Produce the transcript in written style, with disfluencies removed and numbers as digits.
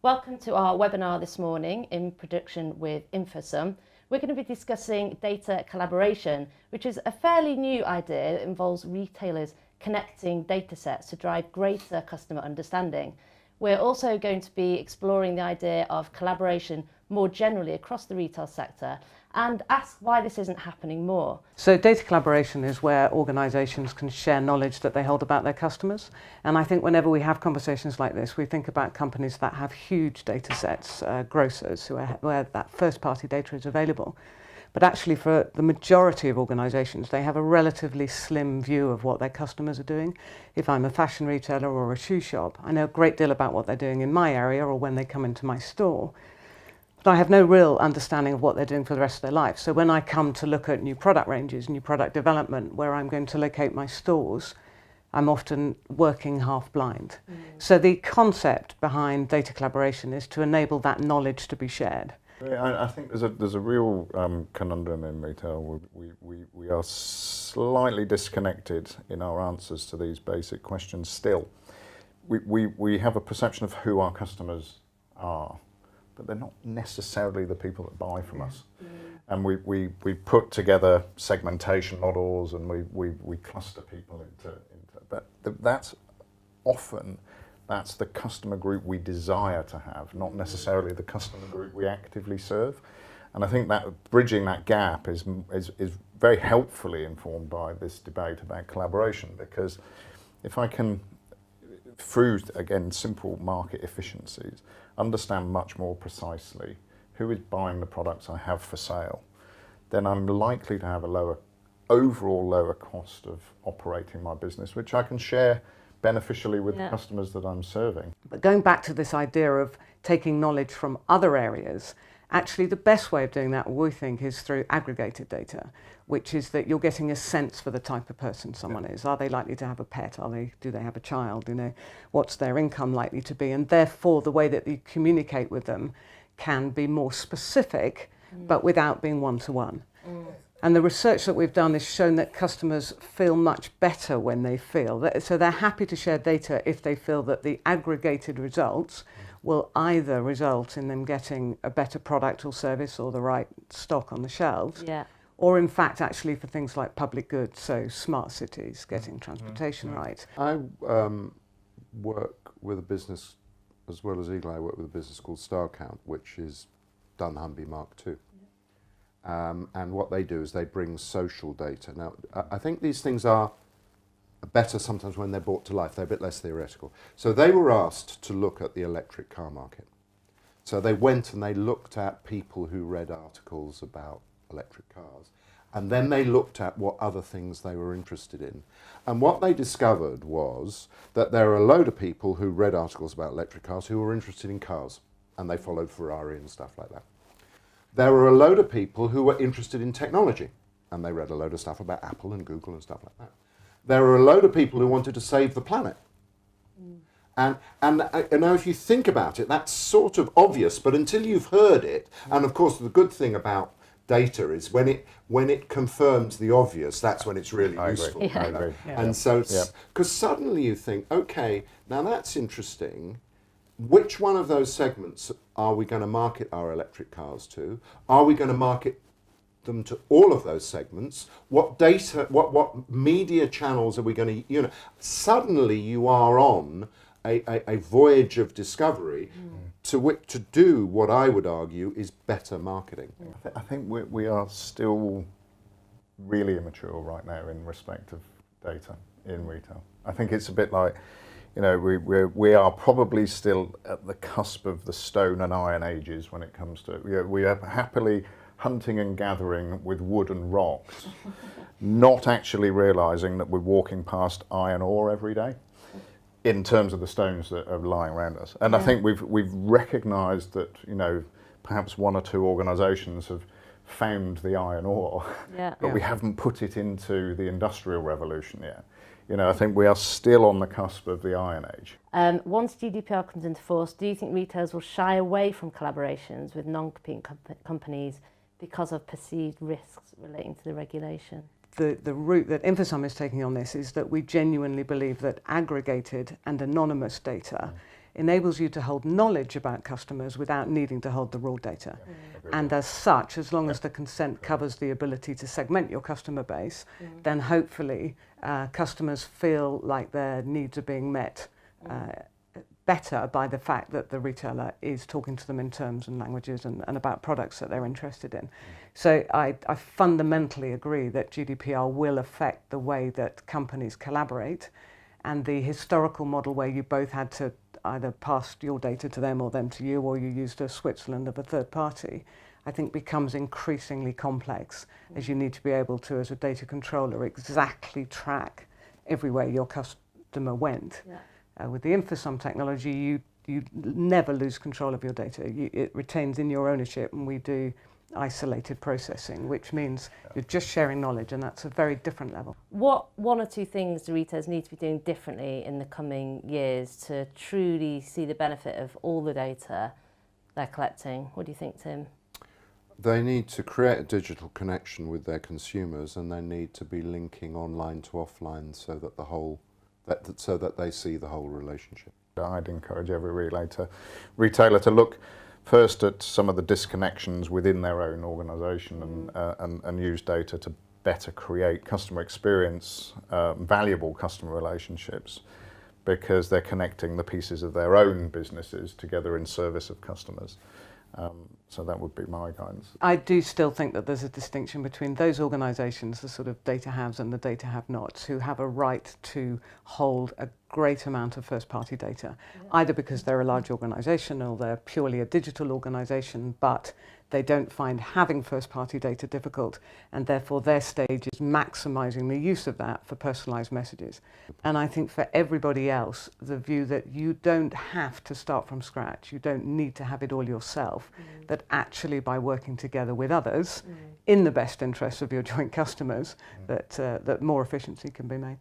Welcome to our webinar this morning in production with Infosum. We're going to be discussing data collaboration, which is a fairly new idea that involves retailers connecting data sets to drive greater customer understanding. We're also going to be exploring the idea of collaboration more generally across the retail sector and ask why this isn't happening more. So data collaboration is where organisations can share knowledge that they hold about their customers. And I think whenever we have conversations like this, we think about companies that have huge data sets, grocers, where that first party data is available. But actually for the majority of organisations, they have a relatively slim view of what their customers are doing. If I'm a fashion retailer or a shoe shop, I know a great deal about what they're doing in my area or when they come into my store. But I have no real understanding of what they're doing for the rest of their life. So when I come to look at new product ranges, new product development, where I'm going to locate my stores, I'm often working half blind. So the concept behind data collaboration is to enable that knowledge to be shared. I think there's a real conundrum in retail. We are slightly disconnected in our answers to these basic questions still. We have a perception of who our customers are, but they're not necessarily the people that buy from us. And we put together segmentation models and we cluster people into but that's often the customer group we desire to have, not necessarily the customer group we actively serve. And I think that bridging that gap is very helpfully informed by this debate about collaboration, because if I can, through, again, simple market efficiencies, understand much more precisely who is buying the products I have for sale, then I'm likely to have a overall lower cost of operating my business, which I can share beneficially with the customers that I'm serving. But going back to this idea of taking knowledge from other areas, actually the best way of doing that, we think, is through aggregated data, which is that you're getting a sense for the type of person someone is. Are they likely to have a pet? Do they have a child? What's their income likely to be? And therefore the way that you communicate with them can be more specific, but without being one-to-one. And the research that we've done has shown that customers feel much better when they feel that, so they're happy to share data if they feel that the aggregated results will either result in them getting a better product or service or the right stock on the shelves, or in fact actually for things like public goods, so smart cities, getting transportation right. I work with a business, as well as Eagle, I work with a business called StarCount, which is dunnhumby Mark II. And what they do is they bring social data. Now, I think these things are better sometimes when they're brought to life. They're a bit less theoretical. So they were asked to look at the electric car market. So they went and they looked at people who read articles about electric cars. And then they looked at what other things they were interested in. And what they discovered was that there are a load of people who read articles about electric cars who were interested in cars. And they followed Ferrari and stuff like that. There were a load of people who were interested in technology, and they read a load of stuff about Apple and Google and stuff like that. There were a load of people who wanted to save the planet. And now if you think about it, that's sort of obvious, but until you've heard it, and of course the good thing about data is when it confirms the obvious, that's when it's really useful. I agree. And so, because suddenly you think, okay, now that's interesting. Which one of those segments are we going to market our electric cars to? Are we going to market them to all of those segments? What data, what media channels are we going to, suddenly you are on a voyage of discovery to do what I would argue is better marketing. I think we are still really immature right now in respect of data in retail. I think it's a bit like, we are probably still at the cusp of the stone and iron ages when it comes to, we are happily hunting and gathering with wood and rocks, not actually realising that we're walking past iron ore every day in terms of the stones that are lying around us. And I think we've recognised that, perhaps one or two organisations have found the iron ore, but we haven't put it into the industrial revolution yet. I think we are still on the cusp of the Iron Age. Once GDPR comes into force, do you think retailers will shy away from collaborations with non-competing companies because of perceived risks relating to the regulation? The route that Infosum is taking on this is that we genuinely believe that aggregated and anonymous data enables you to hold knowledge about customers without needing to hold the raw data. And as such, as long as the consent covers the ability to segment your customer base, then hopefully customers feel like their needs are being met better by the fact that the retailer is talking to them in terms and languages and about products that they're interested in. So I fundamentally agree that GDPR will affect the way that companies collaborate, and the historical model where you both had to either pass your data to them or them to you, or you used a Switzerland of a third party, I think becomes increasingly complex, as you need to be able to, as a data controller, exactly track everywhere your customer went. Yeah. With the Infosum technology, you never lose control of your data. It retains in your ownership, and we do isolated processing, which means you're just sharing knowledge, and that's a very different level. What one or two things do retailers need to be doing differently in the coming years to truly see the benefit of all the data they're collecting? What do you think, Tim? They need to create a digital connection with their consumers, and they need to be linking online to offline so that so that they see the whole relationship. I'd encourage every retailer to look first at some of the disconnections within their own organisation and use data to better create customer experience, valuable customer relationships, because they're connecting the pieces of their own businesses together in service of customers. So that would be my guidance. I do still think that there's a distinction between those organisations, the sort of data haves and the data have-nots, who have a right to hold a great amount of first-party data, either because they're a large organisation or they're purely a digital organisation, but they don't find having first-party data difficult, and therefore their stage is maximising the use of that for personalised messages. And I think for everybody else, the view that you don't have to start from scratch, you don't need to have it all yourself, that actually by working together with others, in the best interests of your joint customers, that more efficiency can be made.